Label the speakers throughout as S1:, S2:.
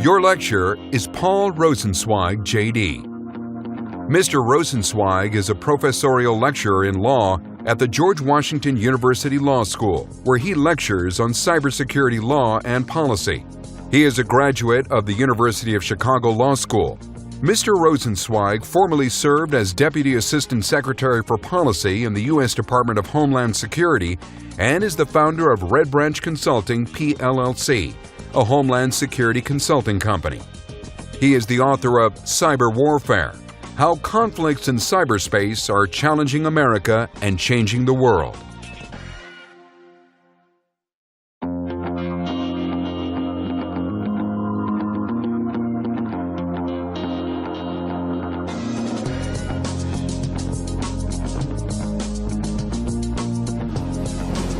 S1: Your lecturer is Paul Rosenzweig, J.D. Mr. Rosenzweig is a professorial lecturer in law at the George Washington University Law School, where he lectures on cybersecurity law and policy. He is a graduate of the University of Chicago Law School. Mr. Rosenzweig formerly served as Deputy Assistant Secretary for Policy in the U.S. Department of Homeland Security and is the founder of Red Branch Consulting, PLLC, a Homeland Security consulting company. He is the author of Cyber Warfare: How Conflicts in Cyberspace Are Challenging America and Changing the World.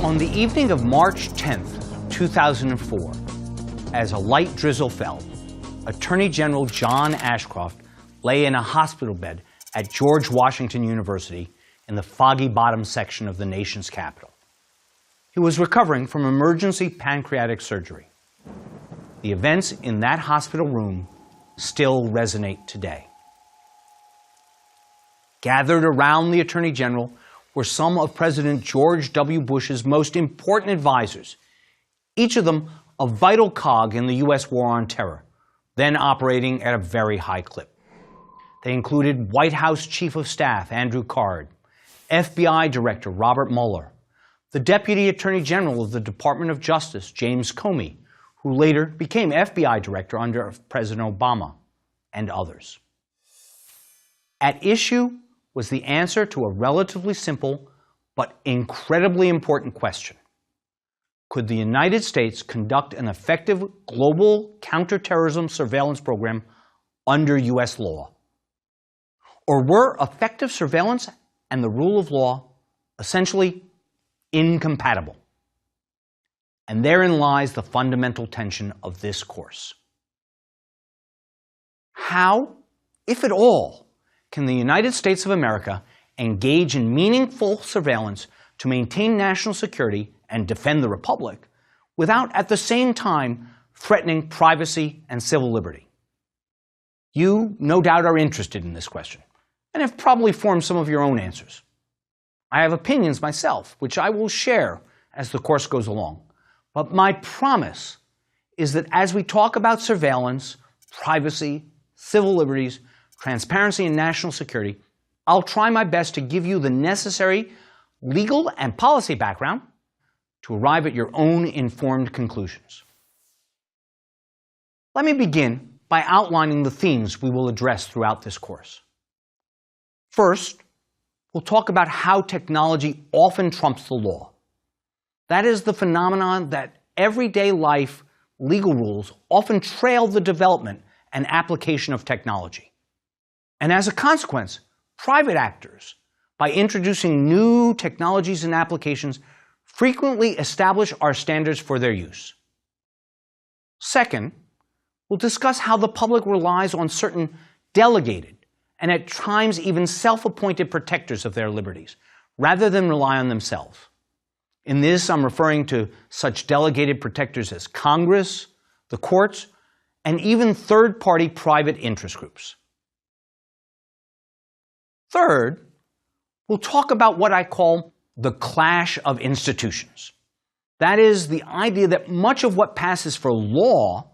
S2: On the evening of March 10th, 2004, as a light drizzle fell, Attorney General John Ashcroft lay in a hospital bed at George Washington University in the Foggy Bottom section of the nation's capital. He was recovering from emergency pancreatic surgery. The events in that hospital room still resonate today. Gathered around the Attorney General were some of President George W. Bush's most important advisors, each of them a vital cog in the U.S. war on terror, then operating at a very high clip. They included White House Chief of Staff Andrew Card, FBI Director Robert Mueller, the Deputy Attorney General of the Department of Justice James Comey, who later became FBI Director under President Obama, and others. At issue was the answer to a relatively simple but incredibly important question. Could the United States conduct an effective global counterterrorism surveillance program under U.S. law? Or were effective surveillance and the rule of law essentially incompatible? And therein lies the fundamental tension of this course. How, if at all, can the United States of America engage in meaningful surveillance to maintain national security and defend the Republic without at the same time threatening privacy and civil liberty? You, no doubt, are interested in this question and have probably formed some of your own answers. I have opinions myself, which I will share as the course goes along. But my promise is that as we talk about surveillance, privacy, civil liberties, transparency, and national security, I'll try my best to give you the necessary legal and policy background to arrive at your own informed conclusions. Let me begin by outlining the themes we will address throughout this course. First, we'll talk about how technology often trumps the law. That is the phenomenon that everyday life legal rules often trail the development and application of technology. And as a consequence, private actors, by introducing new technologies and applications, frequently establish our standards for their use. Second, we'll discuss how the public relies on certain delegated and at times even self-appointed protectors of their liberties, rather than rely on themselves. In this, I'm referring to such delegated protectors as Congress, the courts, and even third-party private interest groups. Third, we'll talk about what I call the clash of institutions. That is, the idea that much of what passes for law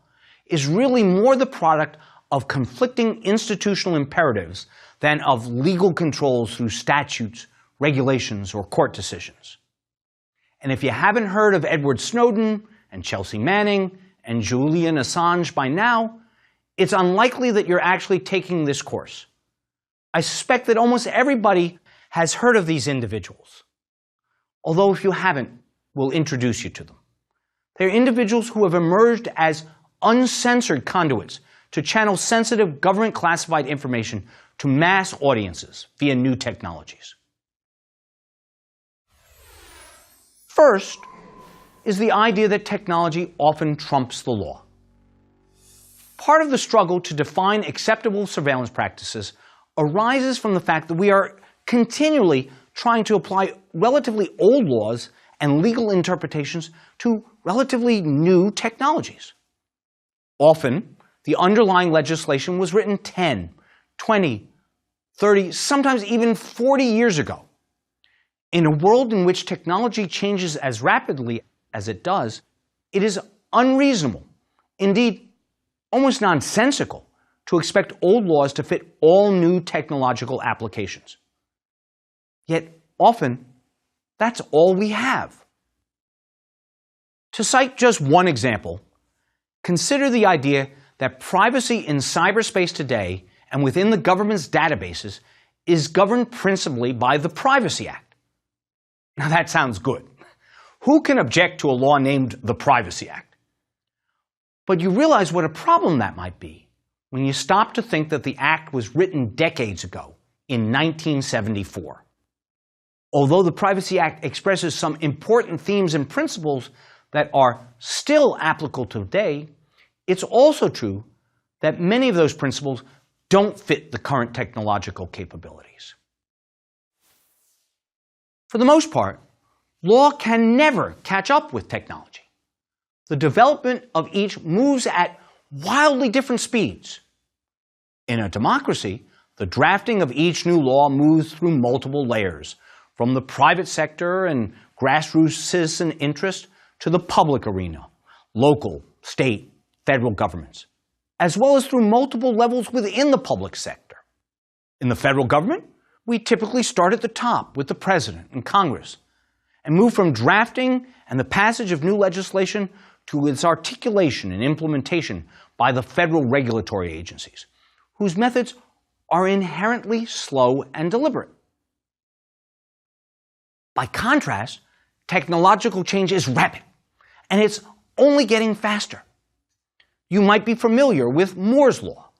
S2: is really more the product of conflicting institutional imperatives than of legal controls through statutes, regulations, or court decisions. And if you haven't heard of Edward Snowden and Chelsea Manning and Julian Assange by now, it's unlikely that you're actually taking this course. I suspect that almost everybody has heard of these individuals. Although if you haven't, we'll introduce you to them. They're individuals who have emerged as uncensored conduits to channel sensitive government classified information to mass audiences via new technologies. First is the idea that technology often trumps the law. Part of the struggle to define acceptable surveillance practices arises from the fact that we are continually trying to apply relatively old laws and legal interpretations to relatively new technologies. Often, the underlying legislation was written 10, 20, 30, sometimes even 40 years ago. In a world in which technology changes as rapidly as it does, it is unreasonable, indeed almost nonsensical, to expect old laws to fit all new technological applications. Yet often, that's all we have. To cite just one example, consider the idea that privacy in cyberspace today and within the government's databases is governed principally by the Privacy Act. Now that sounds good. Who can object to a law named the Privacy Act? But you realize what a problem that might be when you stop to think that the Act was written decades ago, in 1974. Although the Privacy Act expresses some important themes and principles that are still applicable today, it's also true that many of those principles don't fit the current technological capabilities. For the most part, law can never catch up with technology. The development of each moves at wildly different speeds. In a democracy, the drafting of each new law moves through multiple layers, from the private sector and grassroots citizen interest to the public arena, local, state, federal governments, as well as through multiple levels within the public sector. In the federal government, we typically start at the top with the president and Congress, and move from drafting and the passage of new legislation to its articulation and implementation by the federal regulatory agencies, whose methods are inherently slow and deliberate. By contrast, technological change is rapid, and it's only getting faster. You might be familiar with Moore's Law,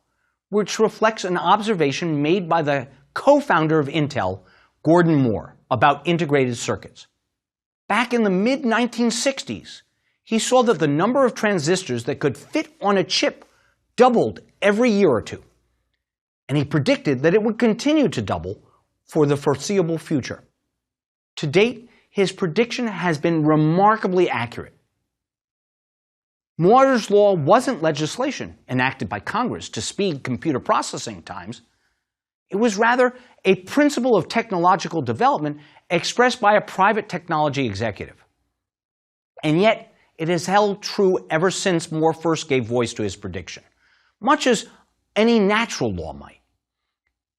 S2: which reflects an observation made by the co-founder of Intel, Gordon Moore, about integrated circuits. Back in the mid-1960s, he saw that the number of transistors that could fit on a chip doubled every year or two, and he predicted that it would continue to double for the foreseeable future. To date, his prediction has been remarkably accurate. Moore's Law wasn't legislation enacted by Congress to speed computer processing times. It was rather a principle of technological development expressed by a private technology executive. And yet, it has held true ever since Moore first gave voice to his prediction, much as any natural law might.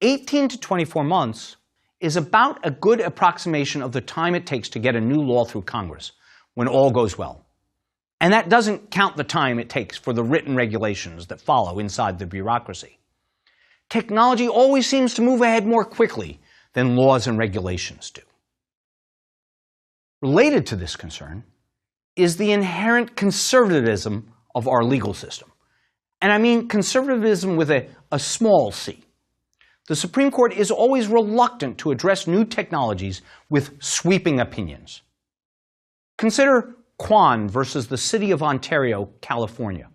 S2: 18 to 24 months is about a good approximation of the time it takes to get a new law through Congress when all goes well. And that doesn't count the time it takes for the written regulations that follow inside the bureaucracy. Technology always seems to move ahead more quickly than laws and regulations do. Related to this concern is the inherent conservatism of our legal system. And I mean conservatism with a small c. The Supreme Court is always reluctant to address new technologies with sweeping opinions. Consider Kwan versus the City of Ontario, California,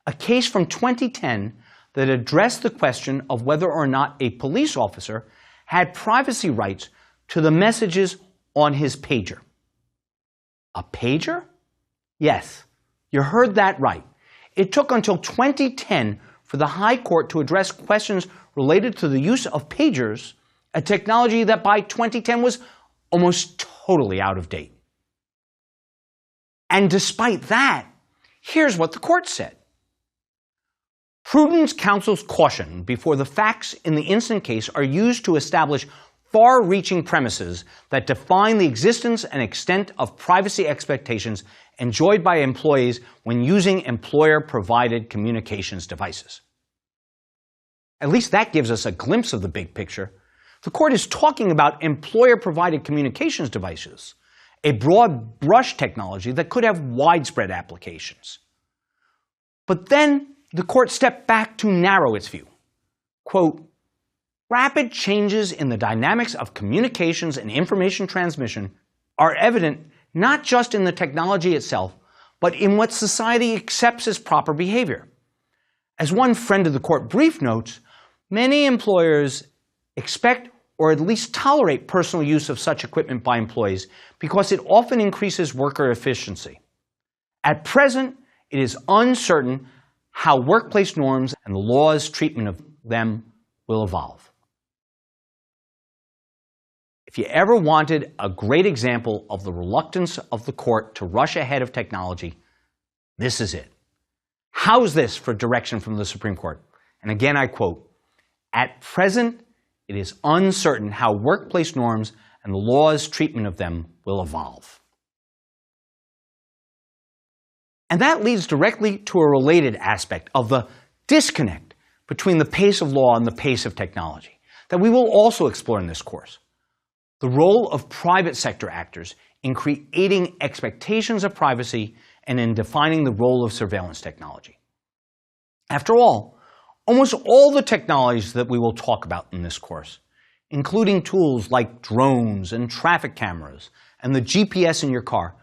S2: a case from 2010 that addressed the question of whether or not a police officer had privacy rights to the messages on his pager. A pager? Yes, you heard that right. It took until 2010 for the High Court to address questions related to the use of pagers, a technology that by 2010 was almost totally out of date. And despite that, here's what the court said. Prudence counsels caution before the facts in the instant case are used to establish far-reaching premises that define the existence and extent of privacy expectations enjoyed by employees when using employer-provided communications devices. At least that gives us a glimpse of the big picture. The court is talking about employer-provided communications devices, a broad brush technology that could have widespread applications. But then the court stepped back to narrow its view. Quote, rapid changes in the dynamics of communications and information transmission are evident not just in the technology itself, but in what society accepts as proper behavior. As one friend of the court brief notes, many employers expect or at least tolerate personal use of such equipment by employees because it often increases worker efficiency. At present, it is uncertain how workplace norms and the law's treatment of them will evolve. If you ever wanted a great example of the reluctance of the court to rush ahead of technology, this is it. How's this for direction from the Supreme Court? And again, I quote, "At present, it is uncertain how workplace norms and the law's treatment of them will evolve." And that leads directly to a related aspect of the disconnect between the pace of law and the pace of technology that we will also explore in this course. The role of private sector actors in creating expectations of privacy and in defining the role of surveillance technology. After all, almost all the technologies that we will talk about in this course, including tools like drones and traffic cameras and the GPS in your car,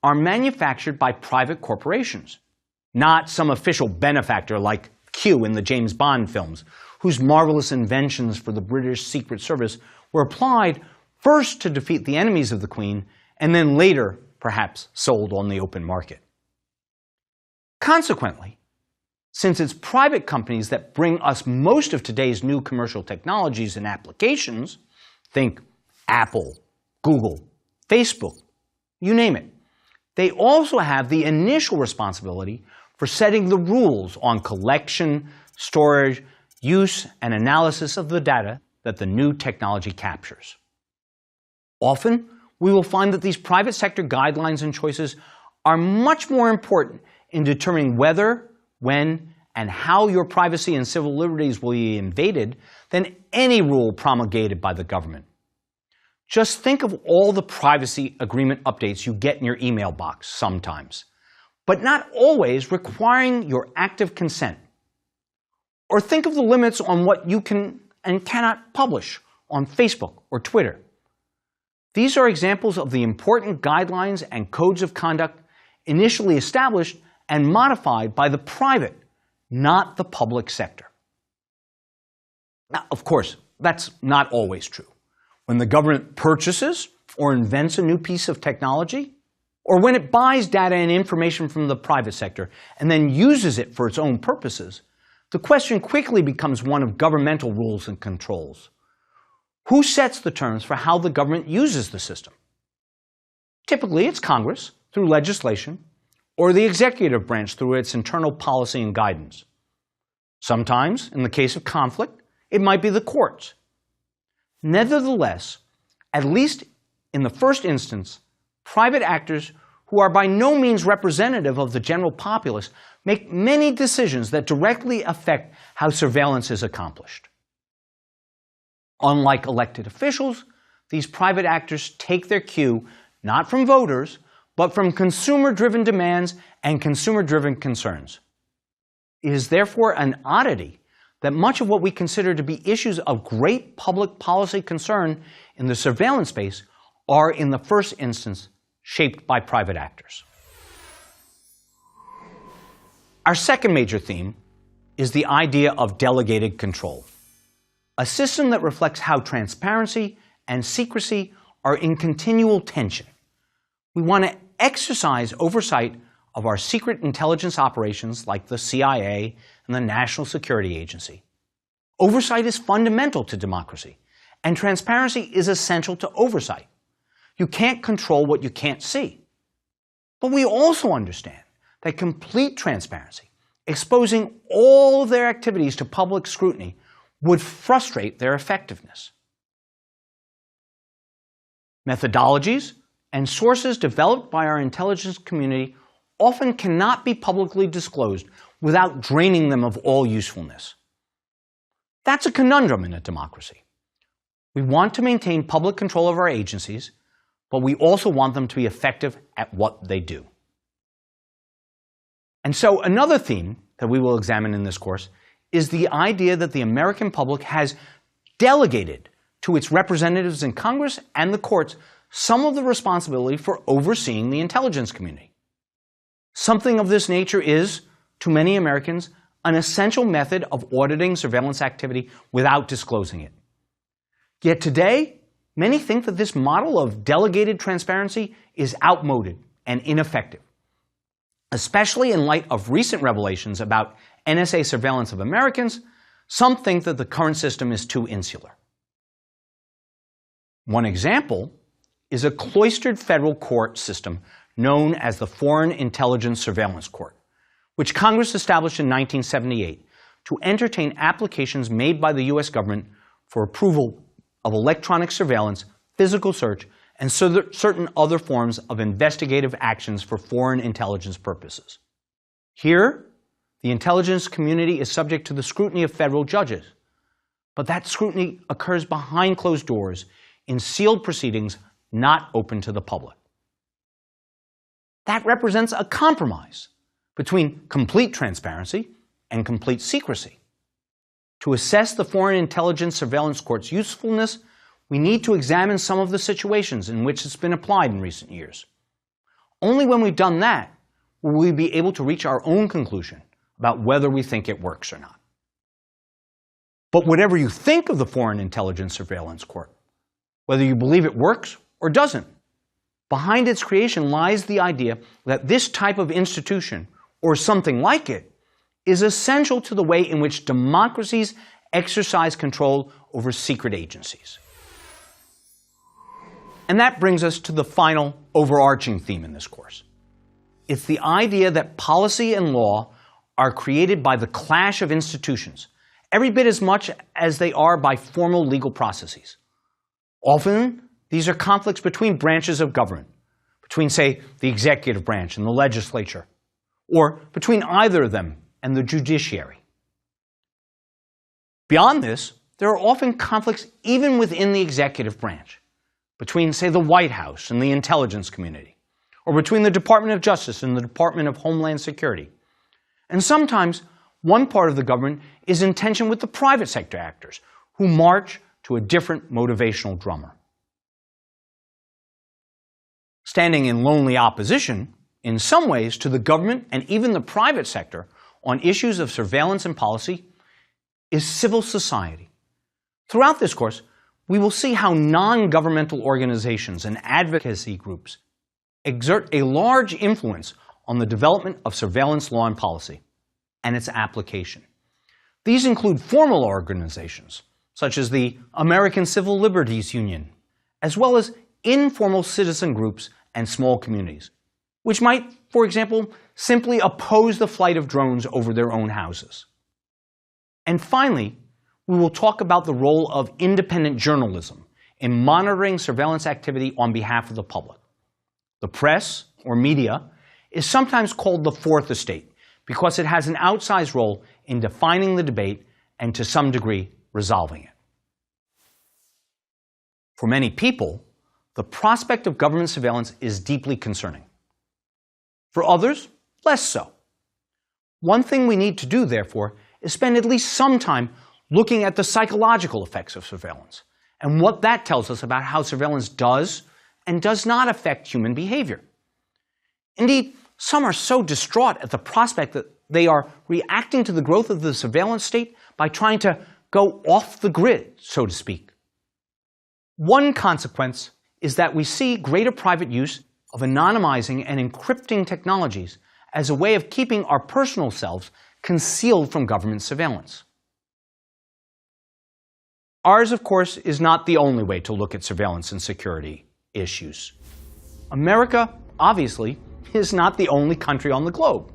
S2: are manufactured by private corporations, not some official benefactor like Q in the James Bond films, whose marvelous inventions for the British Secret Service were applied first to defeat the enemies of the Queen and then later, perhaps, sold on the open market. Consequently, since it's private companies that bring us most of today's new commercial technologies and applications, think Apple, Google, Facebook, you name it, they also have the initial responsibility for setting the rules on collection, storage, use, and analysis of the data that the new technology captures. Often, we will find that these private sector guidelines and choices are much more important in determining whether, when, and how your privacy and civil liberties will be invaded than any rule promulgated by the government. Just think of all the privacy agreement updates you get in your email box sometimes, but not always requiring your active consent. Or think of the limits on what you can and cannot publish on Facebook or Twitter. These are examples of the important guidelines and codes of conduct initially established and modified by the private, not the public sector. Now, of course, that's not always true. When the government purchases or invents a new piece of technology, or when it buys data and information from the private sector and then uses it for its own purposes, the question quickly becomes one of governmental rules and controls. Who sets the terms for how the government uses the system? Typically, it's Congress through legislation, or the executive branch through its internal policy and guidance. Sometimes, in the case of conflict, it might be the courts. Nevertheless, at least in the first instance, private actors who are by no means representative of the general populace make many decisions that directly affect how surveillance is accomplished. Unlike elected officials, these private actors take their cue not from voters, but from consumer-driven demands and consumer-driven concerns. It is therefore an oddity that much of what we consider to be issues of great public policy concern in the surveillance space are, in the first instance, shaped by private actors. Our second major theme is the idea of delegated control, a system that reflects how transparency and secrecy are in continual tension. We want to exercise oversight of our secret intelligence operations like the CIA and the National Security Agency. Oversight is fundamental to democracy, and transparency is essential to oversight. You can't control what you can't see. But we also understand that complete transparency, exposing all of their activities to public scrutiny, would frustrate their effectiveness. Methodologies and sources developed by our intelligence community often cannot be publicly disclosed without draining them of all usefulness. That's a conundrum in a democracy. We want to maintain public control of our agencies, but we also want them to be effective at what they do. And so another theme that we will examine in this course is the idea that the American public has delegated to its representatives in Congress and the courts some of the responsibility for overseeing the intelligence community. Something of this nature is, to many Americans, an essential method of auditing surveillance activity without disclosing it. Yet today, many think that this model of delegated transparency is outmoded and ineffective, especially in light of recent revelations about NSA surveillance of Americans, some think that the current system is too insular. One example is a cloistered federal court system known as the Foreign Intelligence Surveillance Court, which Congress established in 1978 to entertain applications made by the U.S. government for approval of electronic surveillance, physical search, and certain other forms of investigative actions for foreign intelligence purposes. Here, the intelligence community is subject to the scrutiny of federal judges, but that scrutiny occurs behind closed doors in sealed proceedings not open to the public. That represents a compromise between complete transparency and complete secrecy. To assess the Foreign Intelligence Surveillance Court's usefulness, we need to examine some of the situations in which it's been applied in recent years. Only when we've done that will we be able to reach our own conclusion about whether we think it works or not. But whatever you think of the Foreign Intelligence Surveillance Court, whether you believe it works or doesn't, behind its creation lies the idea that this type of institution, or something like it, is essential to the way in which democracies exercise control over secret agencies. And that brings us to the final overarching theme in this course. It's the idea that policy and law are created by the clash of institutions, every bit as much as they are by formal legal processes. Often, these are conflicts between branches of government, between, say, the executive branch and the legislature, or between either of them and the judiciary. Beyond this, there are often conflicts even within the executive branch, between, say, the White House and the intelligence community, or between the Department of Justice and the Department of Homeland Security. And sometimes, one part of the government is in tension with the private sector actors, who march to a different motivational drummer. Standing in lonely opposition, in some ways, to the government and even the private sector on issues of surveillance and policy is civil society. Throughout this course, we will see how non-governmental organizations and advocacy groups exert a large influence on the development of surveillance law and policy and its application. These include formal organizations, such as the American Civil Liberties Union, as well as informal citizen groups and small communities, which might, for example, simply oppose the flight of drones over their own houses. And finally, we will talk about the role of independent journalism in monitoring surveillance activity on behalf of the public. The press, or media, is sometimes called the fourth estate because it has an outsized role in defining the debate and, to some degree, resolving it. For many people, the prospect of government surveillance is deeply concerning. For others, less so. One thing we need to do, therefore, is spend at least some time looking at the psychological effects of surveillance and what that tells us about how surveillance does and does not affect human behavior. Indeed, some are so distraught at the prospect that they are reacting to the growth of the surveillance state by trying to go off the grid, so to speak. One consequence is that we see greater private use of anonymizing and encrypting technologies as a way of keeping our personal selves concealed from government surveillance. Ours, of course, is not the only way to look at surveillance and security issues. America, obviously, is not the only country on the globe.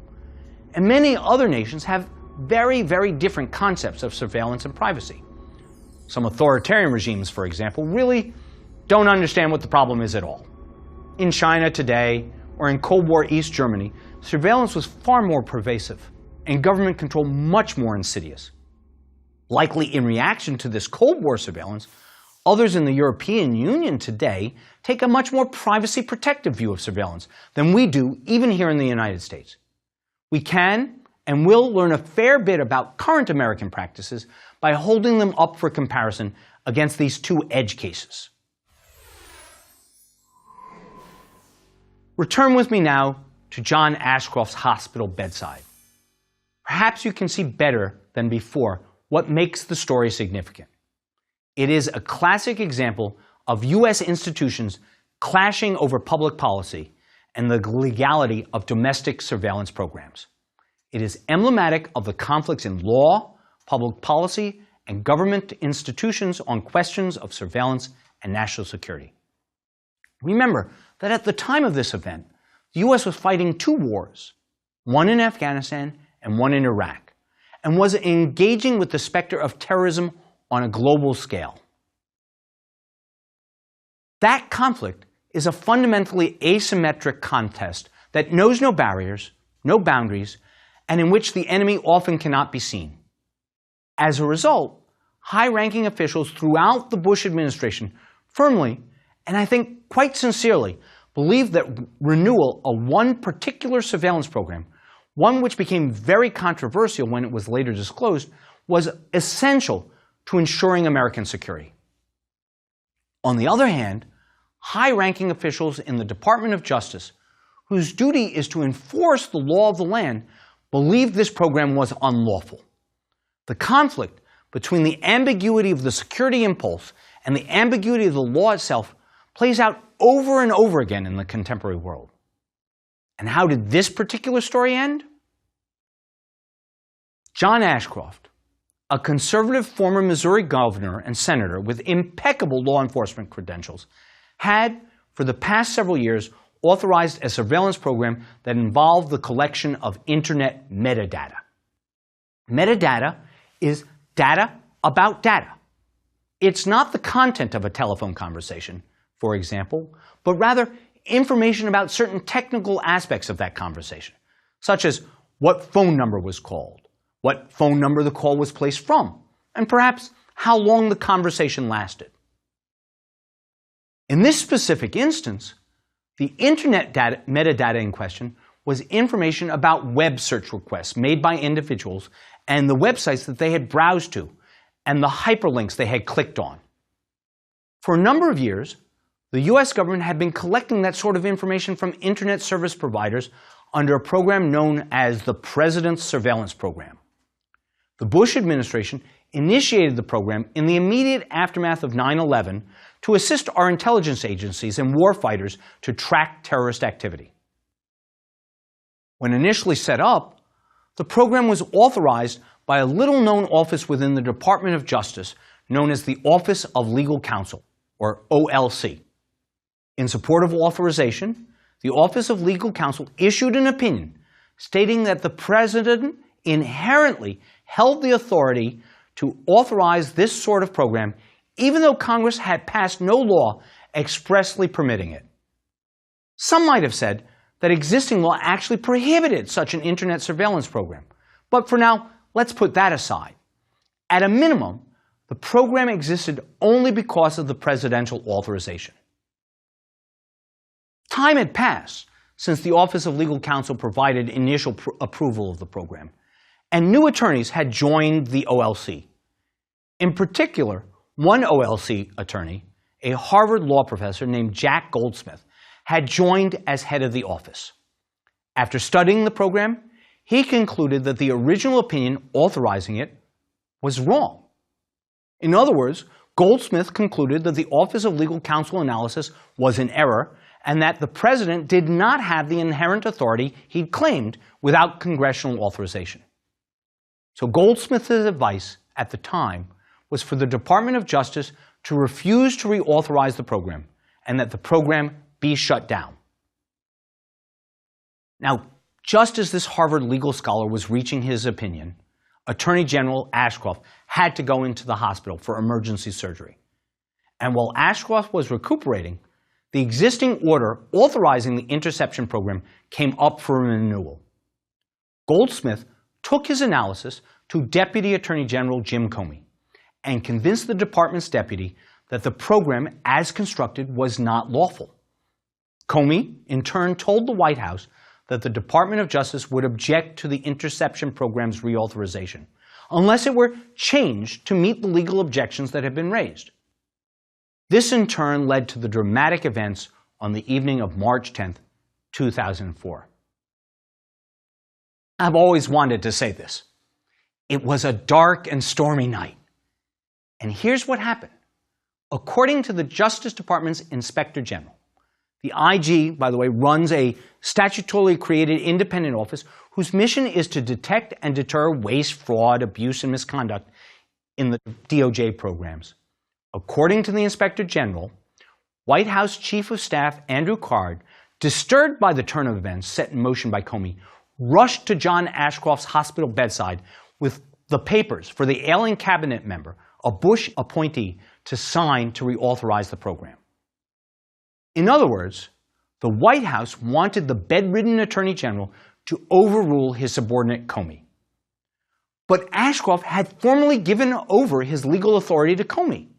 S2: And many other nations have very, very different concepts of surveillance and privacy. Some authoritarian regimes, for example, really don't understand what the problem is at all. In China today, or in Cold War East Germany, surveillance was far more pervasive and government control much more insidious. Likely in reaction to this Cold War surveillance, others in the European Union today take a much more privacy-protective view of surveillance than we do even here in the United States. We can and will learn a fair bit about current American practices by holding them up for comparison against these two edge cases. Return with me now to John Ashcroft's hospital bedside. Perhaps you can see better than before what makes the story significant. It is a classic example of U.S. institutions clashing over public policy and the legality of domestic surveillance programs. It is emblematic of the conflicts in law, public policy, and government institutions on questions of surveillance and national security. Remember that at the time of this event, the U.S. was fighting two wars, one in Afghanistan and one in Iraq, and was engaging with the specter of terrorism on a global scale. That conflict is a fundamentally asymmetric contest that knows no barriers, no boundaries, and in which the enemy often cannot be seen. As a result, high-ranking officials throughout the Bush administration firmly, and I think quite sincerely, believed that renewal of one particular surveillance program, one which became very controversial when it was later disclosed, was essential to ensuring American security. On the other hand, high-ranking officials in the Department of Justice, whose duty is to enforce the law of the land, believed this program was unlawful. The conflict between the ambiguity of the security impulse and the ambiguity of the law itself plays out over and over again in the contemporary world. And how did this particular story end? John Ashcroft, a conservative former Missouri governor and senator with impeccable law enforcement credentials, had, for the past several years, authorized a surveillance program that involved the collection of Internet metadata. Metadata is data about data. It's not the content of a telephone conversation, for example, but rather information about certain technical aspects of that conversation, such as what phone number was called, what phone number the call was placed from, and perhaps how long the conversation lasted. In this specific instance, the Internet metadata in question was information about web search requests made by individuals and the websites that they had browsed to and the hyperlinks they had clicked on. For a number of years, the U.S. government had been collecting that sort of information from Internet service providers under a program known as the President's Surveillance Program. The Bush administration initiated the program in the immediate aftermath of 9/11 to assist our intelligence agencies and warfighters to track terrorist activity. When initially set up, the program was authorized by a little-known office within the Department of Justice known as the Office of Legal Counsel, or OLC. In support of authorization, the Office of Legal Counsel issued an opinion stating that the President inherently held the authority to authorize this sort of program even though Congress had passed no law expressly permitting it. Some might have said that existing law actually prohibited such an Internet surveillance program. But for now, let's put that aside. At a minimum, the program existed only because of the presidential authorization. Time had passed since the Office of Legal Counsel provided initial approval of the program, and new attorneys had joined the OLC. In particular, one OLC attorney, a Harvard law professor named Jack Goldsmith, had joined as head of the office. After studying the program, he concluded that the original opinion authorizing it was wrong. In other words, Goldsmith concluded that the Office of Legal Counsel analysis was in error and that the President did not have the inherent authority he'd claimed without congressional authorization. So Goldsmith's advice at the time was for the Department of Justice to refuse to reauthorize the program and that the program be shut down. Now, just as this Harvard legal scholar was reaching his opinion, Attorney General Ashcroft had to go into the hospital for emergency surgery. And while Ashcroft was recuperating, the existing order authorizing the interception program came up for renewal. Goldsmith took his analysis to Deputy Attorney General Jim Comey and convinced the department's deputy that the program as constructed was not lawful. Comey, in turn, told the White House that the Department of Justice would object to the interception program's reauthorization unless it were changed to meet the legal objections that had been raised. This, in turn, led to the dramatic events on the evening of March 10, 2004. I've always wanted to say this. It was a dark and stormy night. And here's what happened. According to the Justice Department's Inspector General, The IG, by the way, runs a statutorily created independent office whose mission is to detect and deter waste, fraud, abuse, and misconduct in the DOJ programs. According to the Inspector General, White House Chief of Staff Andrew Card, disturbed by the turn of events set in motion by Comey, rushed to John Ashcroft's hospital bedside with the papers for the ailing cabinet member, a Bush appointee, to sign to reauthorize the program. In other words, the White House wanted the bedridden Attorney General to overrule his subordinate Comey. But Ashcroft had formally given over his legal authority to Comey.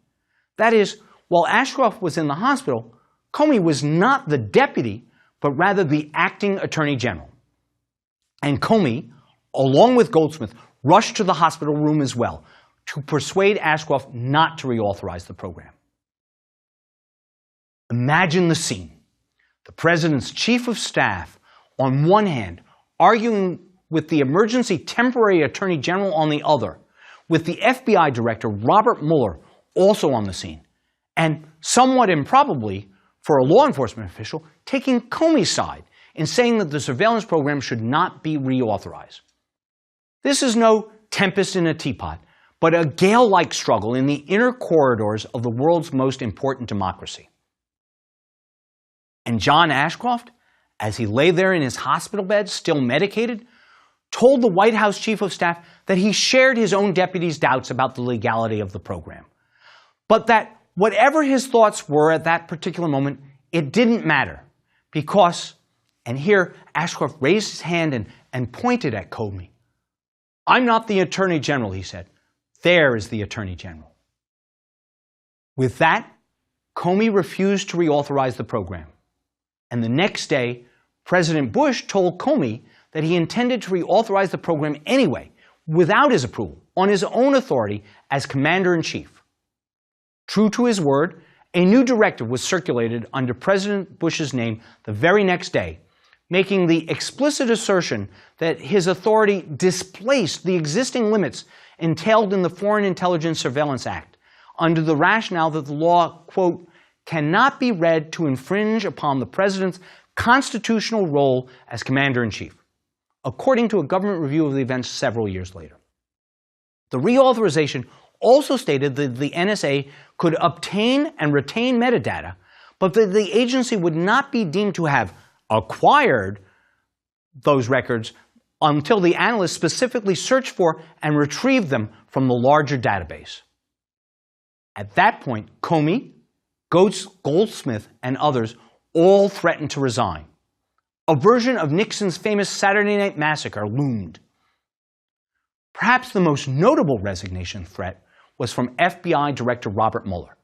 S2: That is, while Ashcroft was in the hospital, Comey was not the deputy, but rather the acting Attorney General. And Comey, along with Goldsmith, rushed to the hospital room as well to persuade Ashcroft not to reauthorize the program. Imagine the scene. The President's Chief of Staff, on one hand, arguing with the emergency temporary Attorney General on the other, with the FBI Director Robert Mueller also on the scene, and somewhat improbably, for a law enforcement official, taking Comey's side in saying that the surveillance program should not be reauthorized. This is no tempest in a teapot, but a gale-like struggle in the inner corridors of the world's most important democracy. And John Ashcroft, as he lay there in his hospital bed, still medicated, told the White House Chief of Staff that he shared his own deputy's doubts about the legality of the program, but that whatever his thoughts were at that particular moment, it didn't matter because, and here Ashcroft raised his hand and pointed at Comey. "I'm not the Attorney General," he said. "There is the Attorney General." With that, Comey refused to reauthorize the program. And the next day, President Bush told Comey that he intended to reauthorize the program anyway, without his approval, on his own authority as Commander-in-Chief. True to his word, a new directive was circulated under President Bush's name the very next day, making the explicit assertion that his authority displaced the existing limits entailed in the Foreign Intelligence Surveillance Act, under the rationale that the law, quote, cannot be read to infringe upon the President's constitutional role as Commander-in-Chief, according to a government review of the events several years later. The reauthorization also stated that the NSA could obtain and retain metadata, but that the agency would not be deemed to have acquired those records until the analysts specifically searched for and retrieved them from the larger database. At that point, Comey, Goldsmith, and others all threatened to resign. A version of Nixon's famous Saturday Night Massacre loomed. Perhaps the most notable resignation threat was from FBI Director Robert Mueller.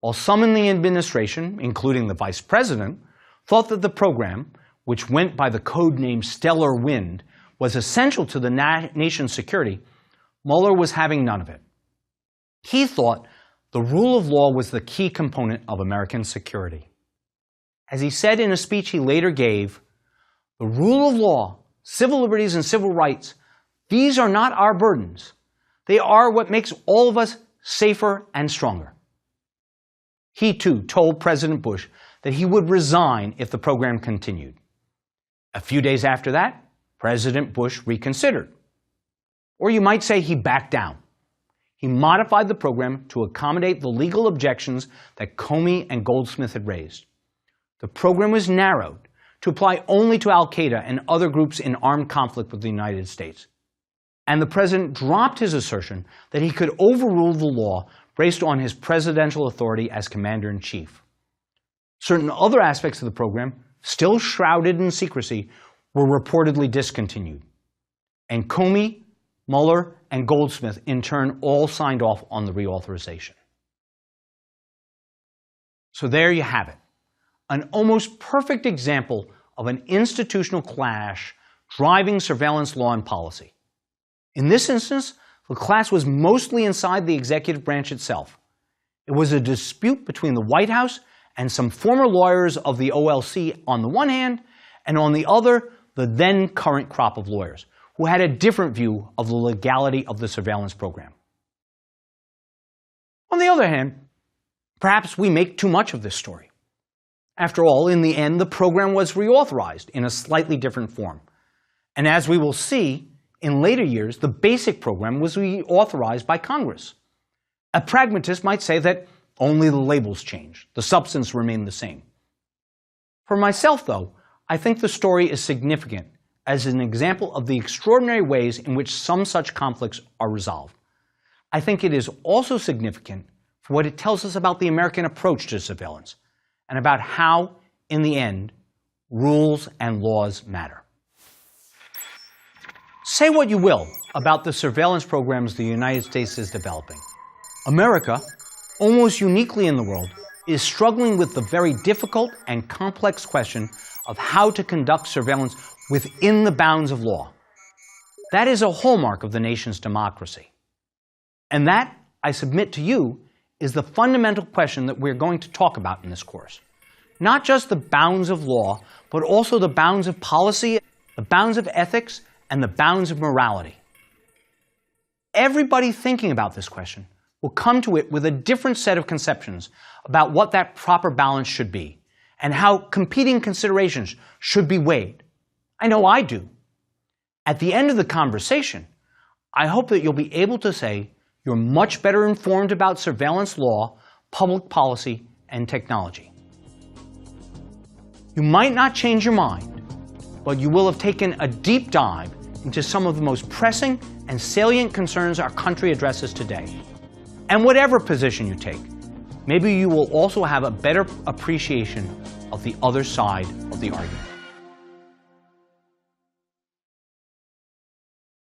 S2: While some in the administration, including the Vice President, thought that the program, which went by the code name Stellar Wind, was essential to the nation's security, Mueller was having none of it. He thought the rule of law was the key component of American security. As he said in a speech he later gave, "The rule of law, civil liberties and civil rights, these are not our burdens. They are what makes all of us safer and stronger." He too told President Bush that he would resign if the program continued. A few days after that, President Bush reconsidered. Or you might say he backed down. He modified the program to accommodate the legal objections that Comey and Goldsmith had raised. The program was narrowed to apply only to al-Qaeda and other groups in armed conflict with the United States. And the President dropped his assertion that he could overrule the law based on his presidential authority as Commander-in-Chief. Certain other aspects of the program, still shrouded in secrecy, were reportedly discontinued. And Comey, Mueller, and Goldsmith, in turn, all signed off on the reauthorization. So there you have it, an almost perfect example of an institutional clash driving surveillance law and policy. In this instance, the clash was mostly inside the executive branch itself. It was a dispute between the White House and some former lawyers of the OLC on the one hand, and on the other, the then current crop of lawyers, who had a different view of the legality of the surveillance program. On the other hand, perhaps we make too much of this story. After all, in the end, the program was reauthorized in a slightly different form. And as we will see, in later years, the basic program was reauthorized by Congress. A pragmatist might say that only the labels changed. The substance remained the same. For myself, though, I think the story is significant as an example of the extraordinary ways in which some such conflicts are resolved. I think it is also significant for what it tells us about the American approach to surveillance and about how, in the end, rules and laws matter. Say what you will about the surveillance programs the United States is developing. America, almost uniquely in the world, is struggling with the very difficult and complex question of how to conduct surveillance within the bounds of law. That is a hallmark of the nation's democracy. And that, I submit to you, is the fundamental question that we're going to talk about in this course. Not just the bounds of law, but also the bounds of policy, the bounds of ethics, and the bounds of morality. Everybody thinking about this question will come to it with a different set of conceptions about what that proper balance should be, and how competing considerations should be weighed. I know I do. At the end of the conversation, I hope that you'll be able to say you're much better informed about surveillance law, public policy, and technology. You might not change your mind, but you will have taken a deep dive into some of the most pressing and salient concerns our country addresses today. And whatever position you take, maybe you will also have a better appreciation of the other side of the argument.